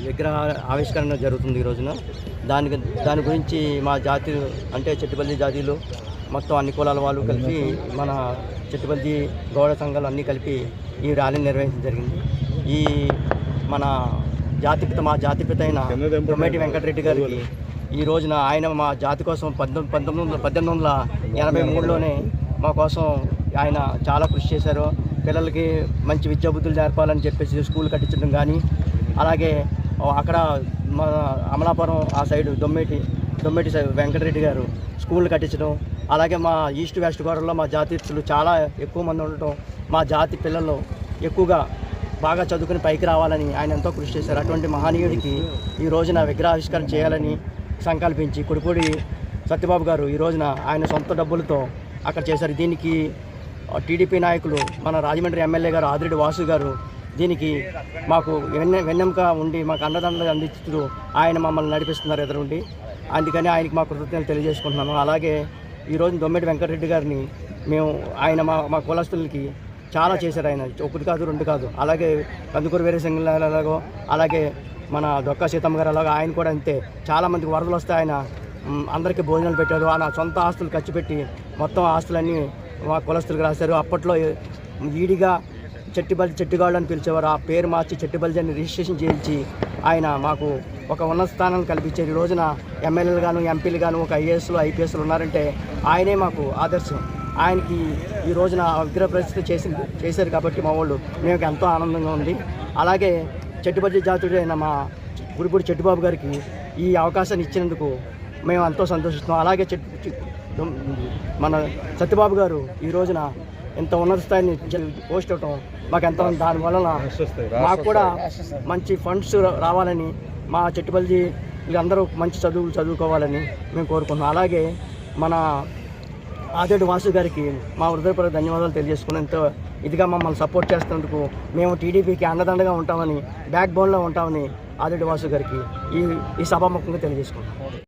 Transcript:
విగ్రహ ఆవిష్కరణ జరుగుతుంది ఈ రోజున. దాని గురించి మా జాతి అంటే చెట్టుపల్లి జాతీయులు మొత్తం అన్ని కులాల వాళ్ళు కలిపి మన చెట్టుపల్లి గౌడ సంఘాలు అన్నీ కలిపి ఈ ర్యాలీని నిర్వహించడం జరిగింది. ఈ మన మా జాతిపిత అయిన దొమ్మేటి వెంకటరెడ్డి గారికి ఈ రోజున ఆయన మా జాతి కోసం 1883లోనే మా కోసం ఆయన చాలా కృషి చేశారు. పిల్లలకి మంచి విద్యాబుద్ధులు నేర్పాలని చెప్పేసి స్కూల్ కట్టించడం కానీ, అలాగే అక్కడ మన అమలాపురం ఆ సైడ్ దొమ్మేటి వెంకటరెడ్డి గారు స్కూల్ కట్టించడం, అలాగే మా ఈస్ట్ వెస్ట్ గోదావరిలో మా జాతీయులు చాలా ఎక్కువ మంది ఉండటం, మా జాతి పిల్లలు ఎక్కువగా బాగా చదువుకుని పైకి రావాలని ఆయన ఎంతో కృషి చేశారు. అటువంటి మహనీయుడికి ఈ రోజున విగ్రహావిష్కరణ చేయాలని సంకల్పించి కుడిపూడి సత్యబాబు గారు ఈ రోజున ఆయన సొంత డబ్బులతో అక్కడ చేశారు. దీనికి టీడీపీ నాయకులు మన రాజమండ్రి ఎమ్మెల్యే గారు ఆదిరెడ్డి వాసు గారు దీనికి మాకు వెన్నెముక ఉండి మాకు అండదండలు అందిస్తూ ఆయన మమ్మల్ని నడిపిస్తున్నారు ఎదురుండి. అందుకని ఆయనకి మా కృతజ్ఞతలు తెలియజేసుకుంటున్నాను. అలాగే ఈరోజు దొమ్మేటి వెంకటరెడ్డి గారిని మేము ఆయన మా కులస్తులకి చాలా చేశారు. ఆయన ఒకటి కాదు రెండు కాదు. అలాగే కందుకూరు వీరేశంగ అలాగో, అలాగే మన దొక్కా సీతమ్మ గారు అలాగో ఆయన కూడా అంతే. చాలామందికి వరదలు వస్తే ఆయన అందరికీ భోజనాలు పెట్టారు. ఆయన సొంత ఆస్తులు ఖర్చు పెట్టి మొత్తం ఆస్తులన్నీ మా కులస్తులకు రాశారు. అప్పట్లో ఈడిగా చెట్టిగాళ్ళు అని పిలిచేవారు. ఆ పేరు మార్చి చెట్టిబల్జి అని రిజిస్ట్రేషన్ చేయించి ఆయన మాకు ఒక ఉన్నత స్థానాన్ని కల్పించారు. ఈ రోజున ఎమ్మెల్యేలు గాను ఎంపీలు గాను ఒక ఐఏఎస్లు ఐపీఎస్లు ఉన్నారంటే ఆయనే మాకు ఆదర్శం. ఆయనకి ఈ రోజున విగ్రహ ప్రతిష్ఠ చేశారు కాబట్టి మా వాళ్ళు మేము ఎంతో ఆనందంగా ఉంది. అలాగే చెట్టుబల్జి జాతుడైన మా గుడిపూడి చెట్టుబాబు గారికి ఈ అవకాశాన్ని ఇచ్చినందుకు మేము ఎంతో సంతోషిస్తున్నాం. అలాగే మన సత్యబాబు గారు ఈ రోజున ఎంత ఉన్నత స్థాయిని పోస్ట్ అవటం మాకు ఎంతో, దానివల్ల మాకు కూడా మంచి ఫండ్స్ రావాలని, మా చెట్టుపల్లి వీళ్ళందరూ మంచి చదువుకోవాలని మేము కోరుకుంటున్నాం. అలాగే మన ఆదిరెడ్డి వాసు గారికి మా హృదయపూర్వక ధన్యవాదాలు తెలియజేసుకున్నంత ఇదిగా మమ్మల్ని సపోర్ట్ చేస్తున్నందుకు మేము టీడీపీకి అండదండగా ఉంటామని, బ్యాక్ బోన్లో ఉంటామని ఆదిరెడ్డి వాసు గారికి ఈ సభాముఖంగా తెలియజేసుకుంటాం.